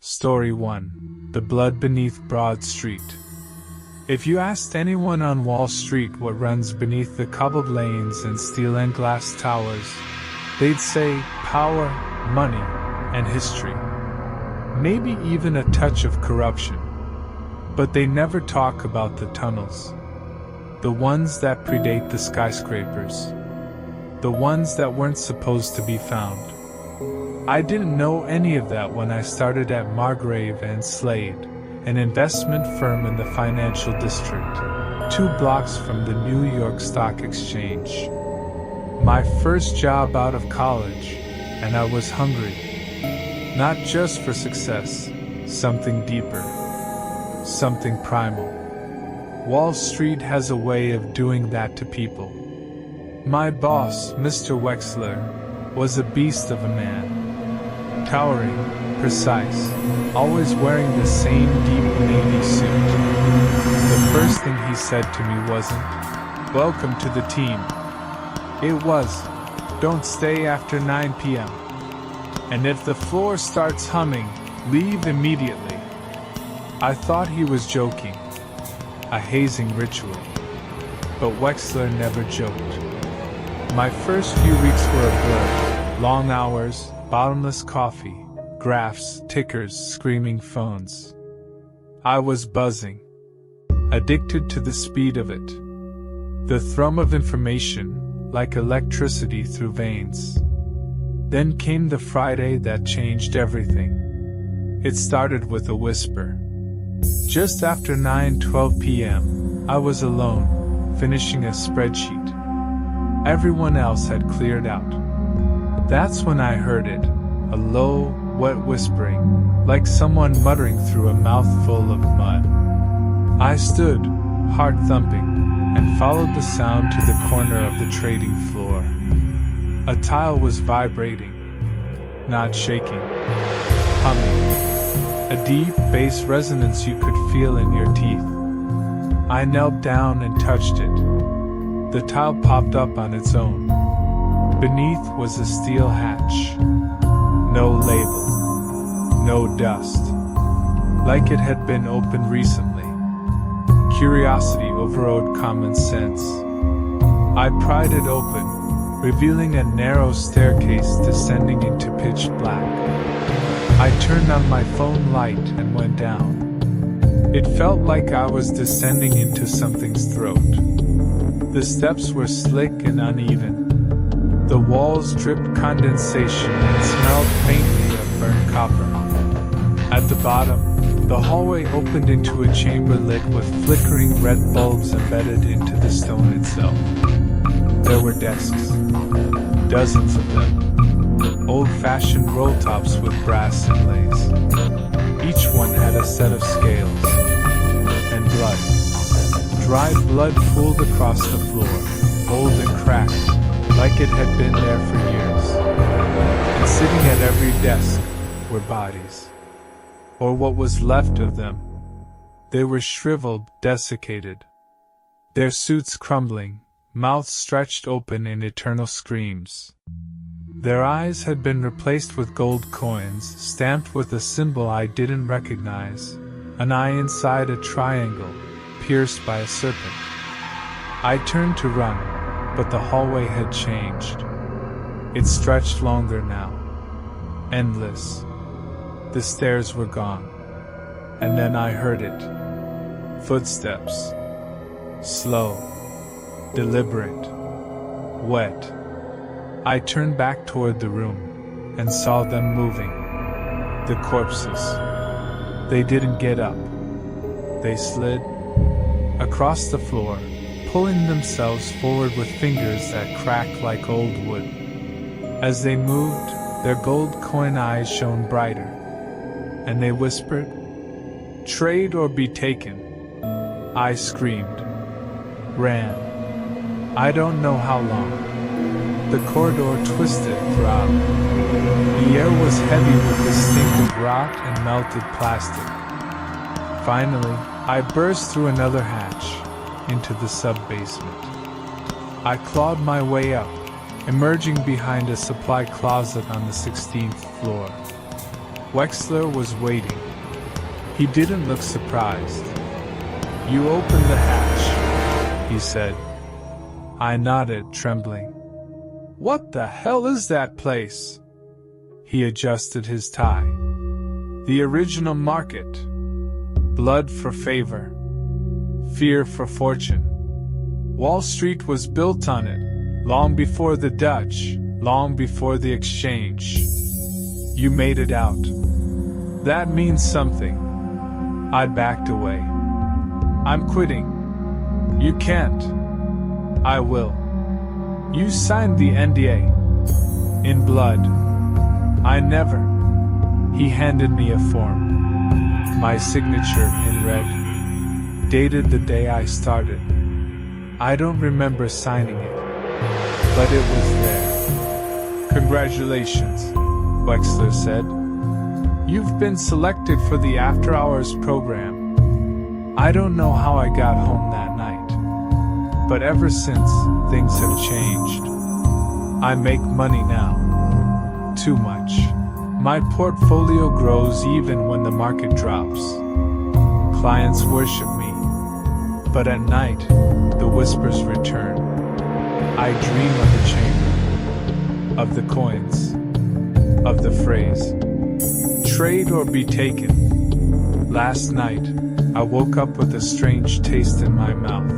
Story 1. The Blood Beneath Broad Street. If you asked anyone on Wall Street what runs beneath the cobbled lanes and steel and glass towers, they'd say power, money, and history. Maybe even a touch of corruption. But they never talk about the tunnels. The ones that predate the skyscrapers. The ones that weren't supposed to be found. I didn't know any of that when I started at Margrave and Slade, an investment firm in the financial district, 2 blocks from the New York Stock Exchange. My first job out of college, and I was hungry. Not just for success, something deeper, something primal. Wall Street has a way of doing that to people. My boss, Mr. Wexler, was a beast of a man. Towering, precise, always wearing the same deep navy suit. The first thing he said to me wasn't, "Welcome to the team." It was, "Don't stay after 9 p.m. And if the floor starts humming, leave immediately." I thought he was joking. A hazing ritual. But Wexler never joked. My first few weeks were a blur. Long hours, bottomless coffee, graphs, tickers, screaming phones. I was buzzing. Addicted to the speed of it. The thrum of information, like electricity through veins. Then came the Friday that changed everything. It started with a whisper. Just after 9:12 p.m., I was alone, finishing a spreadsheet. Everyone else had cleared out. That's when I heard it, a low, wet whispering, like someone muttering through a mouthful of mud. I stood, heart thumping, and followed the sound to the corner of the trading floor. A tile was vibrating, not shaking, humming. A deep bass resonance you could feel in your teeth. I knelt down and touched it. The tile popped up on its own. Beneath was a steel hatch. No label. No dust. Like it had been opened recently. Curiosity overrode common sense. I pried it open, revealing a narrow staircase descending into pitch black. I turned on my phone light and went down. It felt like I was descending into something's throat. The steps were slick and uneven. The walls dripped condensation and smelled faintly of burnt copper. At the bottom, the hallway opened into a chamber lit with flickering red bulbs embedded into the stone itself. There were desks. Dozens of them. Old-fashioned roll-tops with brass inlays. Each one had a set of scales. And blood. Dried blood pooled across the floor, old and cracked, like it had been there for years. And sitting at every desk were bodies. Or what was left of them. They were shriveled, desiccated. Their suits crumbling, mouths stretched open in eternal screams. Their eyes had been replaced with gold coins, stamped with a symbol I didn't recognize, an eye inside a triangle, pierced by a serpent. I turned to run, but the hallway had changed. It stretched longer now. Endless. The stairs were gone. And then I heard it. Footsteps. Slow. Deliberate. Wet. I turned back toward the room, and saw them moving. The corpses. They didn't get up. They slid across the floor, pulling themselves forward with fingers that cracked like old wood. As they moved, their gold coin eyes shone brighter, and they whispered, "Trade or be taken." I screamed. Ran. I don't know how long. The corridor twisted throughout. The air was heavy with the stink of rot and melted plastic. Finally, I burst through another hatch, into the sub-basement. I clawed my way up, emerging behind a supply closet on the 16th floor. Wexler was waiting. He didn't look surprised. "You opened the hatch," he said. I nodded, trembling. "What the hell is that place?" He adjusted his tie. "The original market. Blood for favor. Fear for fortune. Wall Street was built on it, long before the Dutch, long before the exchange." "You made it out. That means something." I backed away. "I'm quitting." "You can't." "I will." "You signed the NDA. In blood." "I never." He handed me a form. My signature in red. Dated the day I started. I don't remember signing it, but it was there. "Congratulations," Wexler said. "You've been selected for the after-hours program." I don't know how I got home that night, but ever since, things have changed. I make money now. Too much. My portfolio grows even when the market drops. Clients worship me. But at night, the whispers return. I dream of the chamber, of the coins, of the phrase, "Trade or be taken." Last night, I woke up with a strange taste in my mouth.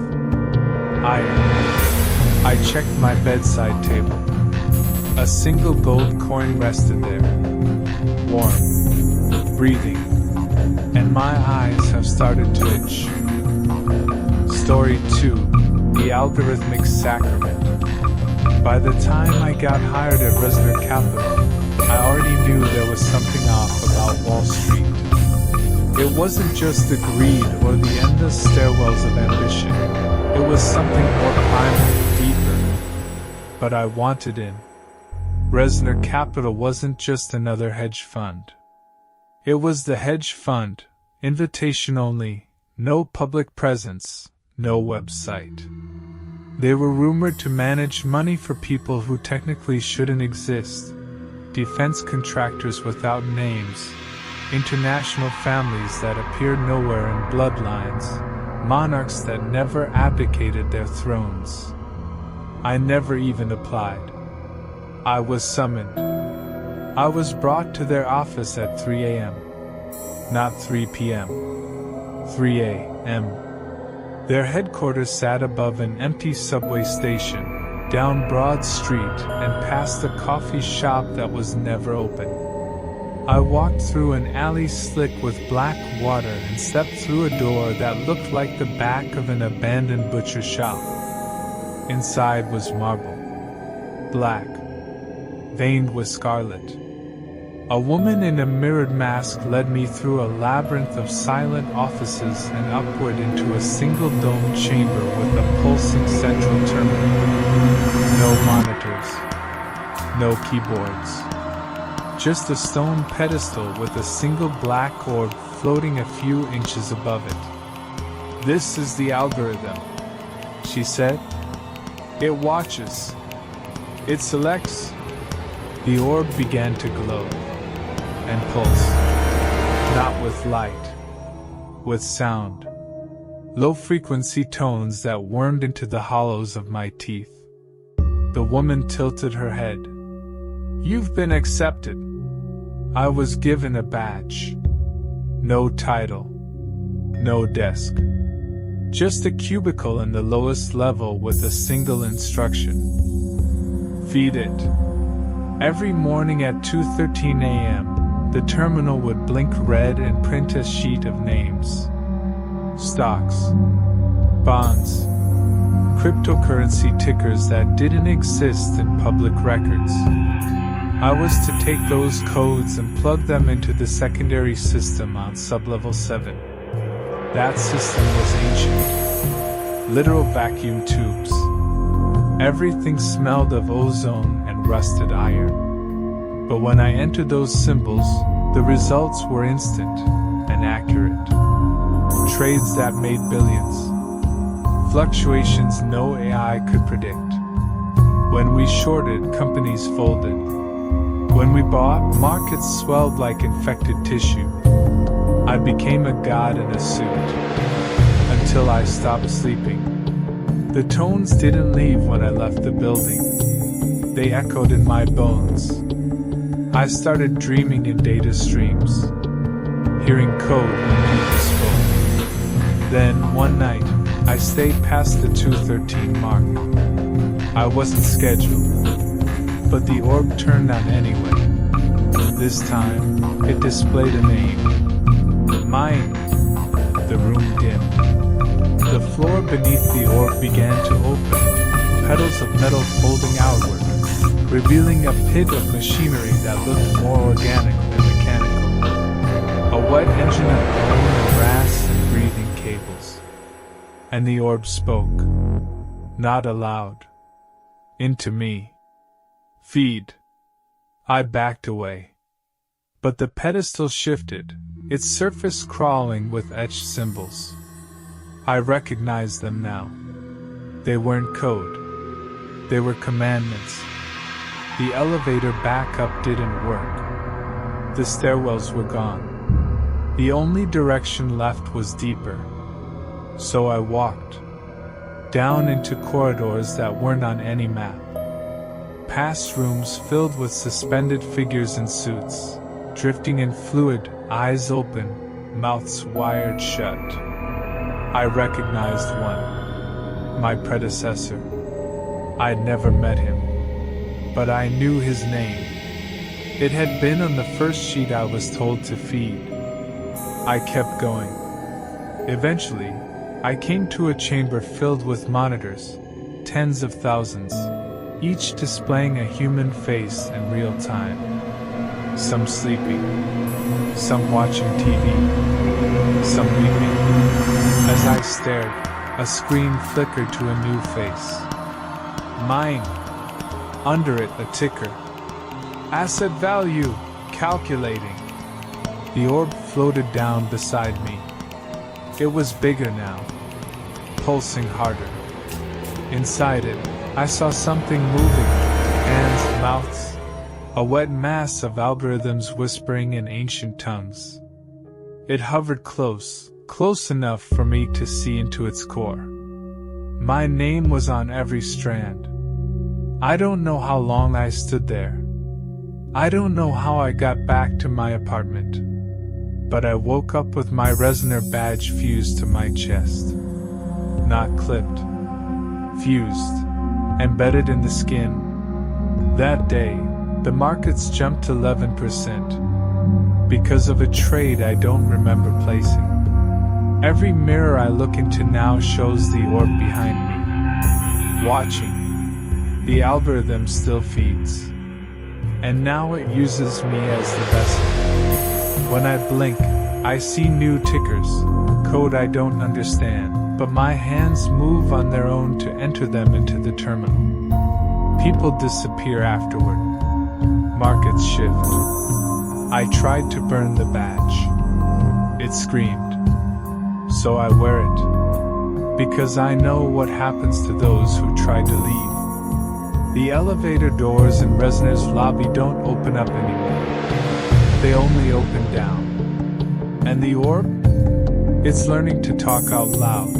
I checked my bedside table. A single gold coin rested there, warm, breathing, and my eyes have started to itch. Story 2: The Algorithmic Sacrament. By the time I got hired at Resner Capital, I already knew there was something off about Wall Street. It wasn't just the greed or the endless stairwells of ambition. It was something more primal, deeper. But I wanted in. Resner Capital wasn't just another hedge fund. It was the hedge fund, invitation only, no public presence, no website. They were rumored to manage money for people who technically shouldn't exist. Defense contractors without names. International families that appeared nowhere in bloodlines. Monarchs that never abdicated their thrones. I never even applied. I was summoned. I was brought to their office at 3 a.m. Not 3 p.m. 3 a.m. Their headquarters sat above an empty subway station, down Broad Street and past a coffee shop that was never open. I walked through an alley slick with black water and stepped through a door that looked like the back of an abandoned butcher shop. Inside was marble. Black. Veined with scarlet. A woman in a mirrored mask led me through a labyrinth of silent offices and upward into a single domed chamber with a pulsing central terminal. No monitors. No keyboards. Just a stone pedestal with a single black orb floating a few inches above it. "This is the algorithm," she said. "It watches. It selects." The orb began to glow and pulse. Not with light. With sound. Low-frequency tones that wormed into the hollows of my teeth. The woman tilted her head. "You've been accepted." I was given a badge. No title. No desk. Just a cubicle in the lowest level with a single instruction. Feed it. Every morning at 2:13 a.m., the terminal would blink red and print a sheet of names. Stocks. Bonds. Cryptocurrency tickers that didn't exist in public records. I was to take those codes and plug them into the secondary system on sublevel 7. That system was ancient. Literal vacuum tubes. Everything smelled of ozone and rusted iron. But when I entered those symbols, the results were instant and accurate. Trades that made billions. Fluctuations no AI could predict. When we shorted, companies folded. When we bought, markets swelled like infected tissue. I became a god in a suit. Until I stopped sleeping. The tones didn't leave when I left the building. They echoed in my bones. I started dreaming in data streams, hearing code when people spoke. Then, one night, I stayed past the 2:13 mark. I wasn't scheduled, but the orb turned on anyway. This time, it displayed a name. Mine. The room dimmed. The floor beneath the orb began to open, petals of metal folding outward, revealing a pit of machinery that looked more organic than mechanical. A wet engine of bone and brass and breathing cables. And the orb spoke. Not aloud. Into me. Feed. I backed away. But the pedestal shifted, its surface crawling with etched symbols. I recognized them now. They weren't code. They were commandments. The elevator backup didn't work. The stairwells were gone. The only direction left was deeper. So I walked. Down into corridors that weren't on any map. Past rooms filled with suspended figures in suits, drifting in fluid, eyes open, mouths wired shut. I recognized one. My predecessor. I'd never met him. But I knew his name. It had been on the first sheet I was told to feed. I kept going. Eventually, I came to a chamber filled with monitors, tens of thousands, each displaying a human face in real time. Some sleeping, some watching TV, some weeping. As I stared, a screen flickered to a new face. Mine. Under it, a ticker. Asset value, calculating. The orb floated down beside me. It was bigger now, pulsing harder. Inside it, I saw something moving, hands, mouths, a wet mass of algorithms whispering in ancient tongues. It hovered close enough for me to see into its core. My name was on every strand. I don't know how long I stood there. I don't know how I got back to my apartment. But I woke up with my resonator badge fused to my chest. Not clipped. Fused. Embedded in the skin. That day, the markets jumped 11%. Because of a trade I don't remember placing. Every mirror I look into now shows the orb behind me. Watching. The algorithm still feeds. And now it uses me as the vessel. When I blink, I see new tickers, code I don't understand, but my hands move on their own to enter them into the terminal. People disappear afterward. Markets shift. I tried to burn the badge. It screamed. So I wear it. Because I know what happens to those who try to leave. The elevator doors in Resner's lobby don't open up anymore. They only open down. And the orb? It's learning to talk out loud.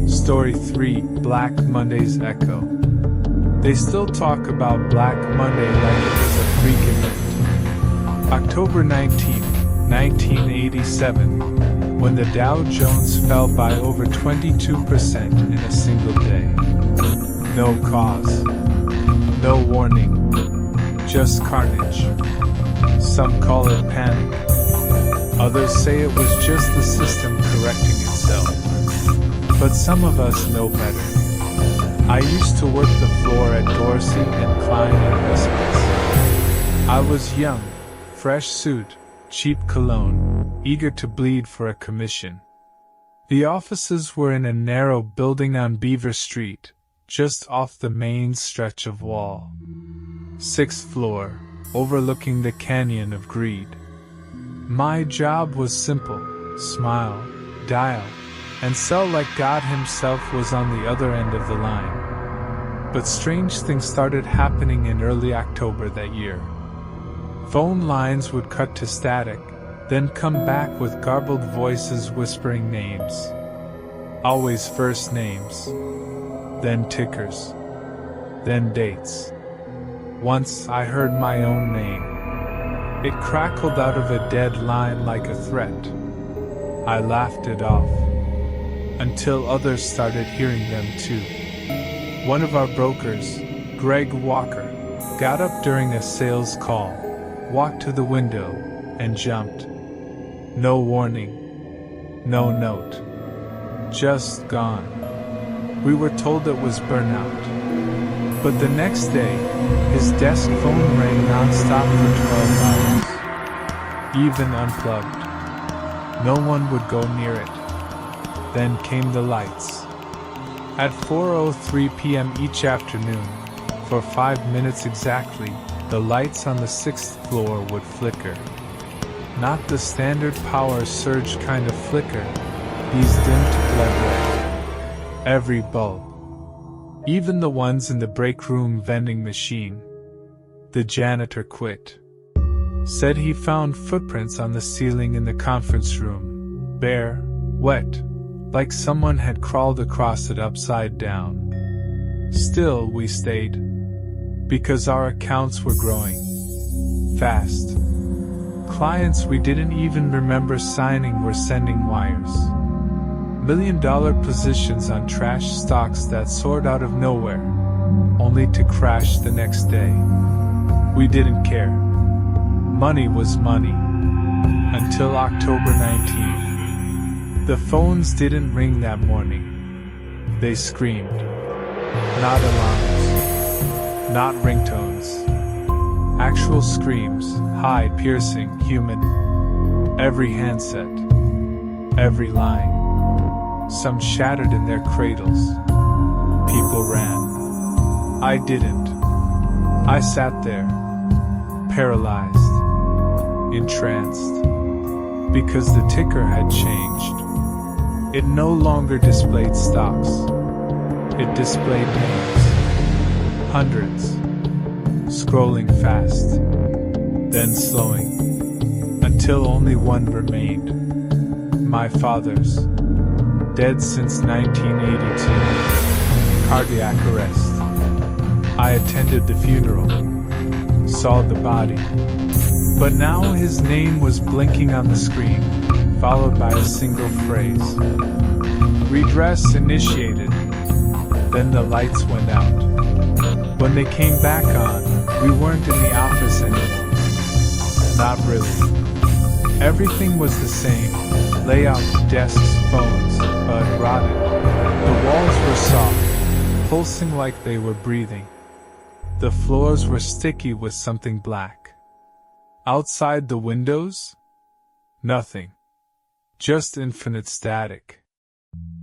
Story 3, Black Monday's Echo. They still talk about Black Monday like it was a freak event. October 19, 1987, when the Dow Jones fell by over 22% in a single day. No cause. No warning. Just carnage. Some call it panic. Others say it was just the system correcting itself. But some of us know better. I used to work the floor at Dorsey and Klein Investments. I was young, fresh suit, cheap cologne, eager to bleed for a commission. The offices were in a narrow building on Beaver Street, just off the main stretch of wall. 6th floor, overlooking the canyon of greed. My job was simple: smile, dial, and sell like God himself was on the other end of the line. But strange things started happening in early October that year. Phone lines would cut to static, then come back with garbled voices whispering names. Always first names, then tickers, then dates. Once I heard my own name. It crackled out of a dead line like a threat. I laughed it off, until others started hearing them too. One of our brokers, Greg Walker, got up during a sales call, walked to the window, and jumped. No warning, no note. Just gone. We were told it was burnout. But the next day, his desk phone rang non-stop for 12 hours. Even unplugged. No one would go near it. Then came the lights. At 4:03 p.m. each afternoon, for 5 minutes exactly, the lights on the 6th floor would flicker. Not the standard power surge kind of flicker, these dim to blood red. Every bulb. Even the ones in the break room vending machine. The janitor quit. Said he found footprints on the ceiling in the conference room. Bare, wet, like someone had crawled across it upside down. Still we stayed. Because our accounts were growing. Fast. Clients we didn't even remember signing were sending wires. $1 million positions on trash stocks that soared out of nowhere, only to crash the next day. We didn't care. Money was money. Until October 19th. The phones didn't ring that morning. They screamed. Not alarms. Not ringtones. Actual screams, high, piercing, human. Every handset. Every line. Some shattered in their cradles. People ran. I didn't. I sat there. Paralyzed. Entranced. Because the ticker had changed. It no longer displayed stocks. It displayed names. Hundreds. Scrolling fast. Then slowing. Until only one remained. My father's. Dead since 1982. Cardiac arrest. I attended the funeral. Saw the body. But now his name was blinking on the screen, followed by a single phrase. Redress initiated. Then the lights went out. When they came back on, we weren't in the office anymore. Not really. Everything was the same. Layout, desks, phones, but rotted. The walls were soft, pulsing like they were breathing. The floors were sticky with something black. Outside the windows? Nothing. Just infinite static.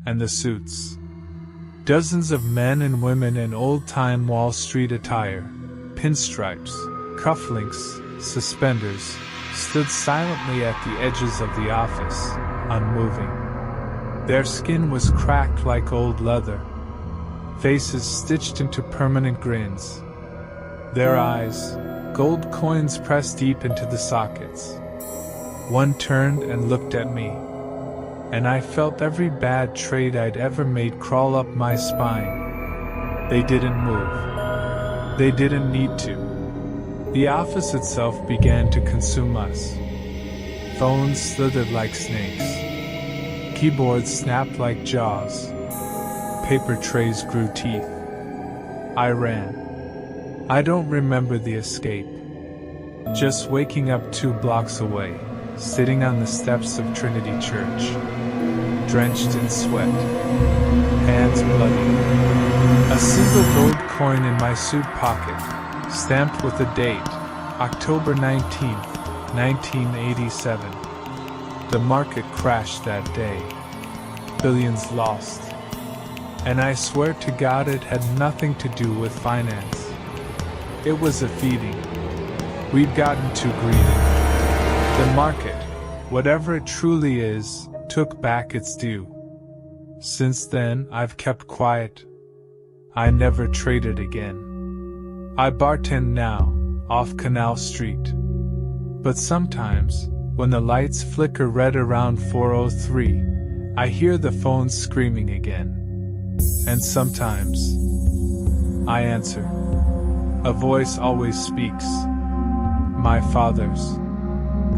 And the suits. Dozens of men and women in old-time Wall Street attire, pinstripes, cufflinks, suspenders, stood silently at the edges of the office, unmoving. Their skin was cracked like old leather, faces stitched into permanent grins. Their eyes, gold coins pressed deep into the sockets. One turned and looked at me, and I felt every bad trade I'd ever made crawl up my spine. They didn't move. They didn't need to. The office itself began to consume us. Phones slithered like snakes. Keyboards snapped like jaws. Paper trays grew teeth. I ran. I don't remember the escape. Just waking up 2 blocks away, sitting on the steps of Trinity Church. Drenched in sweat. Hands bloody. A single gold coin in my suit pocket, stamped with a date, October 19th, 1987. The market crashed that day. Billions lost. And I swear to God it had nothing to do with finance. It was a feeding. We'd gotten too greedy. The market, whatever it truly is, took back its due. Since then, I've kept quiet. I never traded again. I bartend now, off Canal Street. But sometimes, when the lights flicker red around 4:03, I hear the phone screaming again. And sometimes, I answer. A voice always speaks. My father's.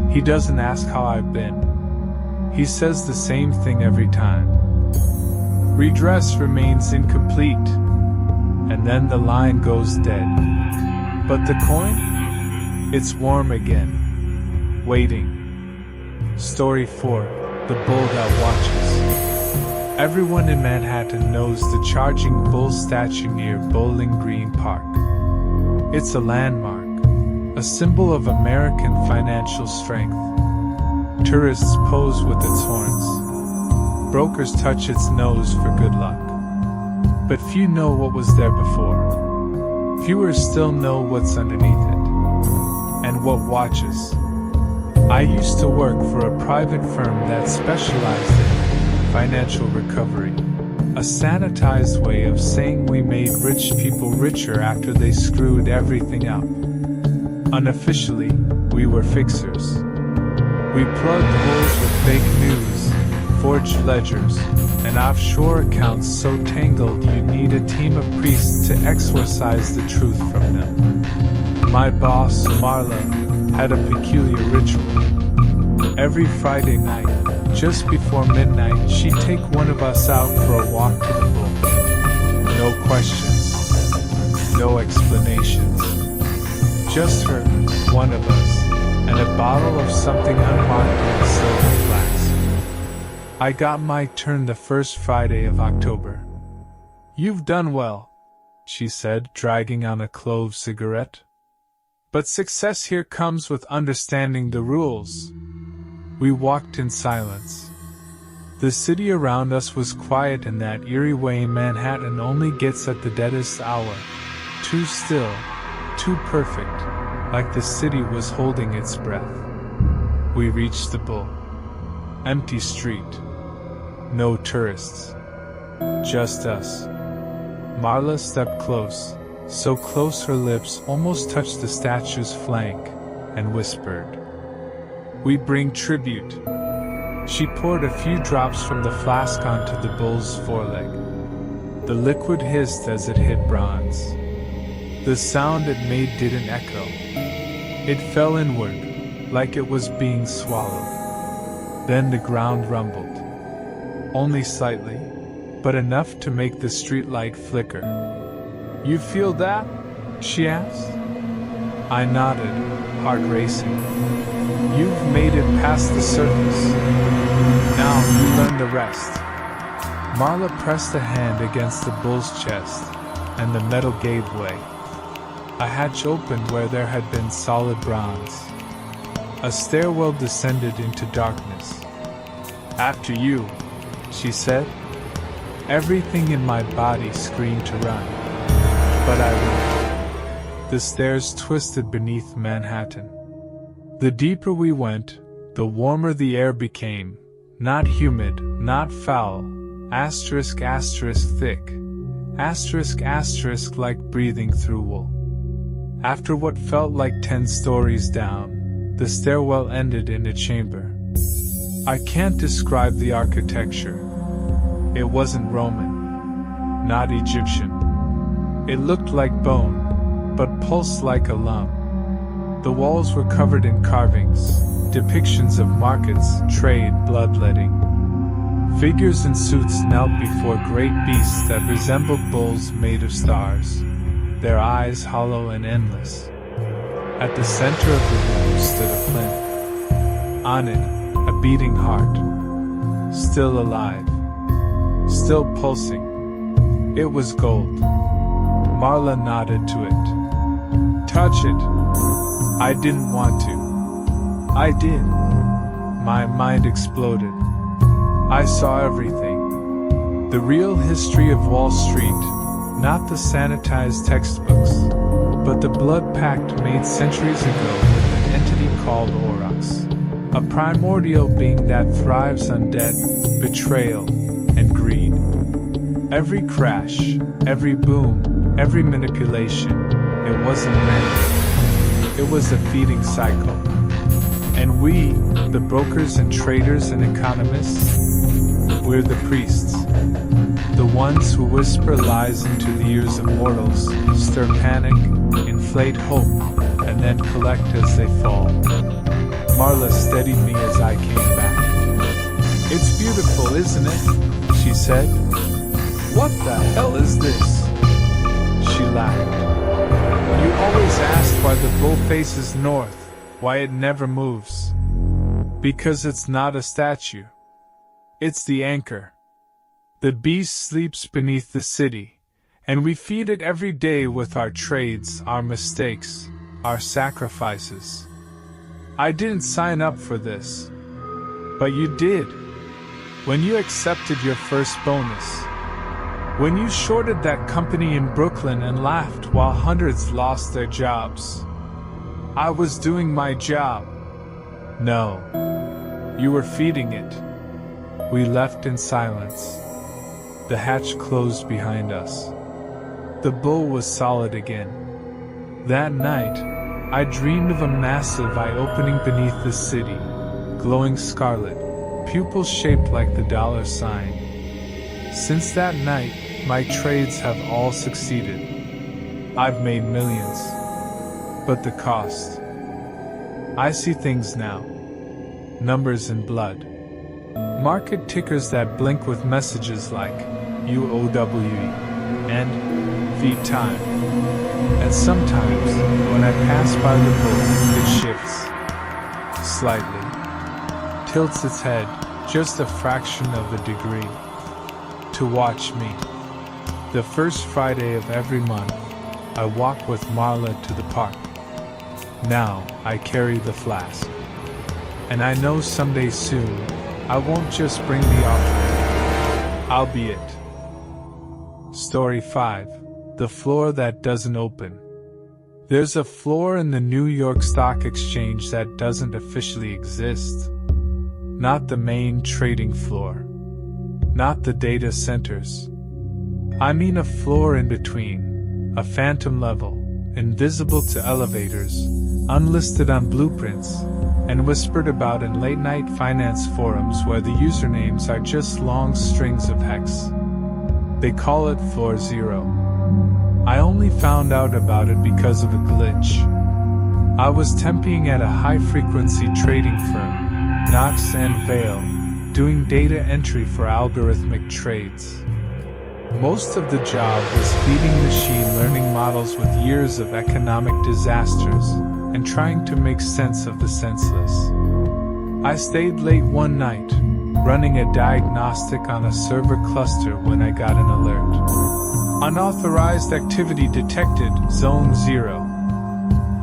He doesn't ask how I've been. He says the same thing every time. Redress remains incomplete. And then the line goes dead. But the coin? It's warm again. Waiting. Story 4. The Bull That Watches. Everyone in Manhattan knows the Charging Bull statue near Bowling Green Park. It's a landmark, a symbol of American financial strength. Tourists pose with its horns. Brokers touch its nose for good luck. But few know what was there before. Fewer still know what's underneath it. And what watches. I used to work for a private firm that specialized in financial recovery. A sanitized way of saying we made rich people richer after they screwed everything up. Unofficially, we were fixers. We plugged holes with fake news, forged ledgers, and offshore accounts so tangled you need a team of priests to exorcise the truth from them. My boss, Marla, had a peculiar ritual. Every Friday night, just before midnight, she'd take one of us out for a walk to the bull. No questions, no explanations. Just her, one of us, and a bottle of something unmarked in a silver flask. I got my turn the first Friday of October. You've done well, she said, dragging on a clove cigarette. But success here comes with understanding the rules. We walked in silence. The city around us was quiet in that eerie way Manhattan only gets at the deadest hour. Too still, too perfect, like the city was holding its breath. We reached the bull. Empty street. No tourists. Just us. Marla stepped close, so close her lips almost touched the statue's flank, and whispered, "We bring tribute." She poured a few drops from the flask onto the bull's foreleg. The liquid hissed as it hit bronze. The sound it made didn't echo. It fell inward, like it was being swallowed. Then the ground rumbled. Only slightly, but enough to make the streetlight flicker. "You feel that?" she asked. I nodded, heart racing. "You've made it past the surface. Now you learn the rest." Marla pressed a hand against the bull's chest, and the metal gave way. A hatch opened where there had been solid bronze. A stairwell descended into darkness. "After you," she said. Everything in my body screamed to run. But I ran. The stairs twisted beneath Manhattan. The deeper we went, the warmer the air became. Not humid, not foul, asterisk thick, asterisk like breathing through wool. After what felt like 10 stories down, the stairwell ended in a chamber. I can't describe the architecture. It wasn't Roman, not Egyptian. It looked like bone, but pulsed like a lump. The walls were covered in carvings, depictions of markets, trade, bloodletting. Figures in suits knelt before great beasts that resembled bulls made of stars, their eyes hollow and endless. At the center of the room stood a flint. On it, a beating heart. Still alive. Still pulsing. It was gold. Marla nodded to it. "Touch it." I didn't want to. I did. My mind exploded. I saw everything. The real history of Wall Street, not the sanitized textbooks, but the blood pact made centuries ago with an entity called Aurochs, a primordial being that thrives on debt, betrayal, and greed. Every crash, every boom, every manipulation, it wasn't random. It was a feeding cycle. And we, the brokers and traders and economists, we're the priests. The ones who whisper lies into the ears of mortals, stir panic, inflate hope, and then collect as they fall. Marla steadied me as I came back. "It's beautiful, isn't it?" she said. "What the hell is this?" She laughed. "You always ask why the bull faces north, why it never moves. Because it's not a statue. It's the anchor. The beast sleeps beneath the city, and we feed it every day with our trades, our mistakes, our sacrifices. I didn't sign up for this. But you did. When you accepted your first bonus. When you shorted that company in Brooklyn and laughed while hundreds lost their jobs. I was doing my job. No. You were feeding it." We left in silence. The hatch closed behind us. The bull was solid again. That night, I dreamed of a massive eye opening beneath the city, glowing scarlet, pupils shaped like the dollar sign. Since that night, my trades have all succeeded. I've made millions. But the cost. I see things now. Numbers in blood. Market tickers that blink with messages like UOWE and feed time. And sometimes, when I pass by the bull, it shifts. Slightly. Tilts its head, just a fraction of a degree. To watch me. The first Friday of every month, I walk with Marla to the park. Now, I carry the flask. And I know someday soon, I won't just bring the offering. I'll be it. Story 5. The floor that doesn't open. There's a floor in the New York Stock Exchange that doesn't officially exist. Not the main trading floor. Not the data centers. I mean a floor in between, a phantom level, invisible to elevators, unlisted on blueprints, and whispered about in late-night finance forums where the usernames are just long strings of hex. They call it Floor Zero. I only found out about it because of a glitch. I was temping at a high-frequency trading firm, Knox and Vale, doing data entry for algorithmic trades. Most of the job was feeding machine learning models with years of economic disasters and trying to make sense of the senseless. I stayed late one night, running a diagnostic on a server cluster when I got an alert. Unauthorized activity detected, Zone 0.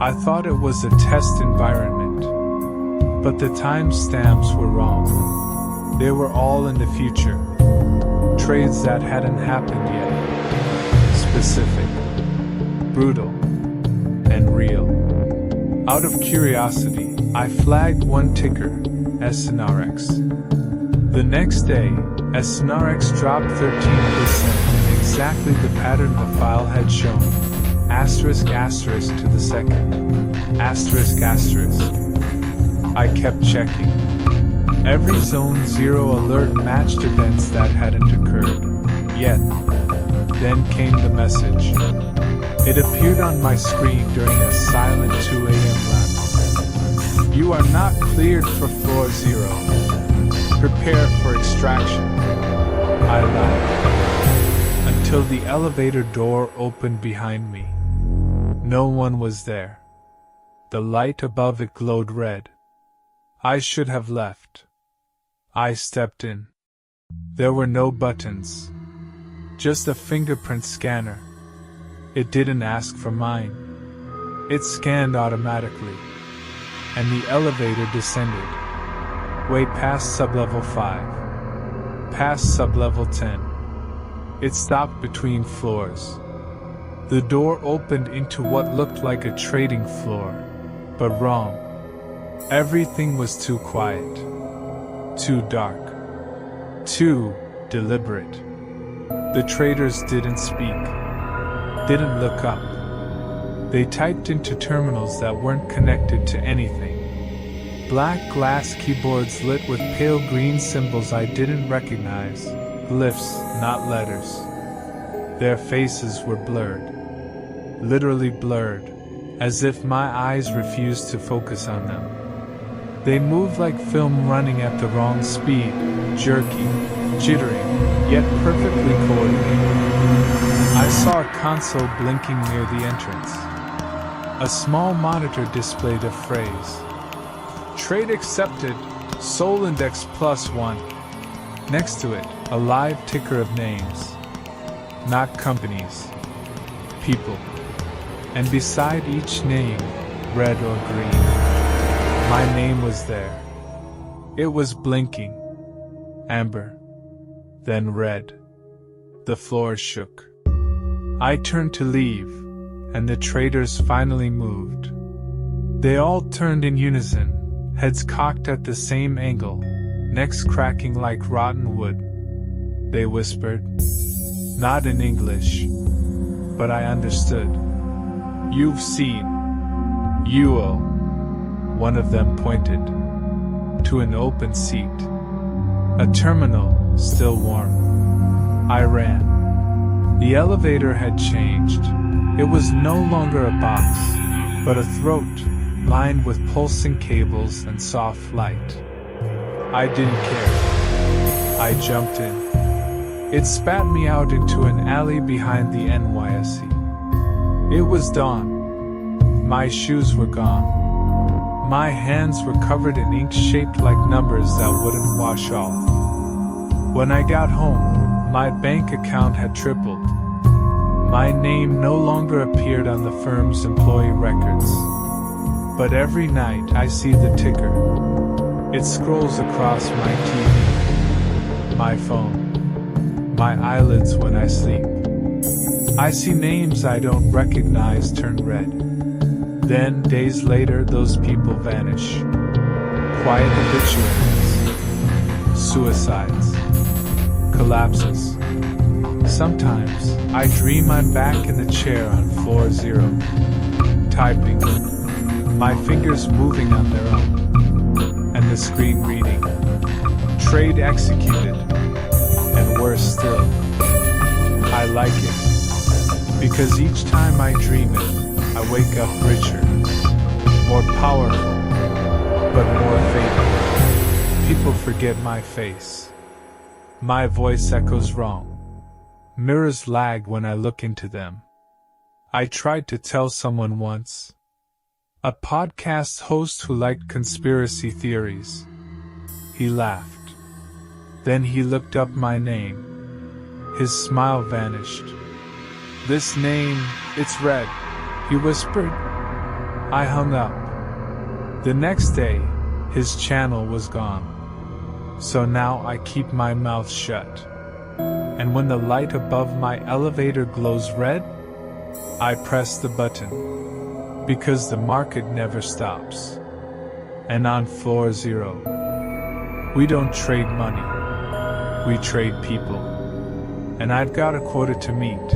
I thought it was a test environment. But the timestamps were wrong. They were all in the future. Trades that hadn't happened yet. Specific, brutal, and real. Out of curiosity, I flagged one ticker, SNRX. The next day, SNRX dropped 13% in exactly the pattern the file had shown. Asterisk asterisk to the second. Asterisk asterisk. I kept checking. Every Zone 0 alert matched events that hadn't occurred yet. Then came the message. It appeared on my screen during a silent 2 a.m. lap. You are not cleared for Floor 0. Prepare for extraction. I laughed. Until the elevator door opened behind me. No one was there. The light above it glowed red. I should have left. I stepped in. There were no buttons. Just a fingerprint scanner. It didn't ask for mine. It scanned automatically. And the elevator descended. Way past sublevel 5. Past sublevel 10. It stopped between floors. The door opened into what looked like a trading floor. But wrong. Everything was too quiet. Too dark. Too deliberate. The traders didn't speak. Didn't look up. They typed into terminals that weren't connected to anything. Black glass keyboards lit with pale green symbols I didn't recognize. Glyphs, not letters. Their faces were blurred. Literally blurred, as if my eyes refused to focus on them. They moved like film running at the wrong speed, jerky, jittery, yet perfectly coordinated. I saw a console blinking near the entrance. A small monitor displayed a phrase. Trade accepted, Sol Index +1. Next to it, a live ticker of names. Not companies. People. And beside each name, red or green. My name was there. It was blinking. Amber. Then red. The floor shook. I turned to leave, and the traders finally moved. They all turned in unison, heads cocked at the same angle, necks cracking like rotten wood. They whispered, not in English, but I understood. You've seen. You owe. One of them pointed to an open seat. A terminal, still warm. I ran. The elevator had changed. It was no longer a box, but a throat, lined with pulsing cables and soft light. I didn't care. I jumped in. It spat me out into an alley behind the NYSE. It was dawn. My shoes were gone. My hands were covered in ink shaped like numbers that wouldn't wash off. When I got home, my bank account had tripled. My name no longer appeared on the firm's employee records. But every night I see the ticker. It scrolls across my TV, my phone, my eyelids when I sleep. I see names I don't recognize turn red. Then, days later, those people vanish. Quiet obituaries, suicides, collapses. Sometimes, I dream I'm back in the chair on floor 0, typing, my fingers moving on their own, and the screen reading, trade executed, and worse still, I like it, because each time I dream it, I wake up richer, more powerful, but more faithful. People forget my face. My voice echoes wrong. Mirrors lag when I look into them. I tried to tell someone once. A podcast host who liked conspiracy theories. He laughed. Then he looked up my name. His smile vanished. This name, it's red, he whispered. I hung up. The next day, his channel was gone. So now I keep my mouth shut. And when the light above my elevator glows red, I press the button. Because the market never stops. And on floor 0, we don't trade money. We trade people. And I've got a quota to meet.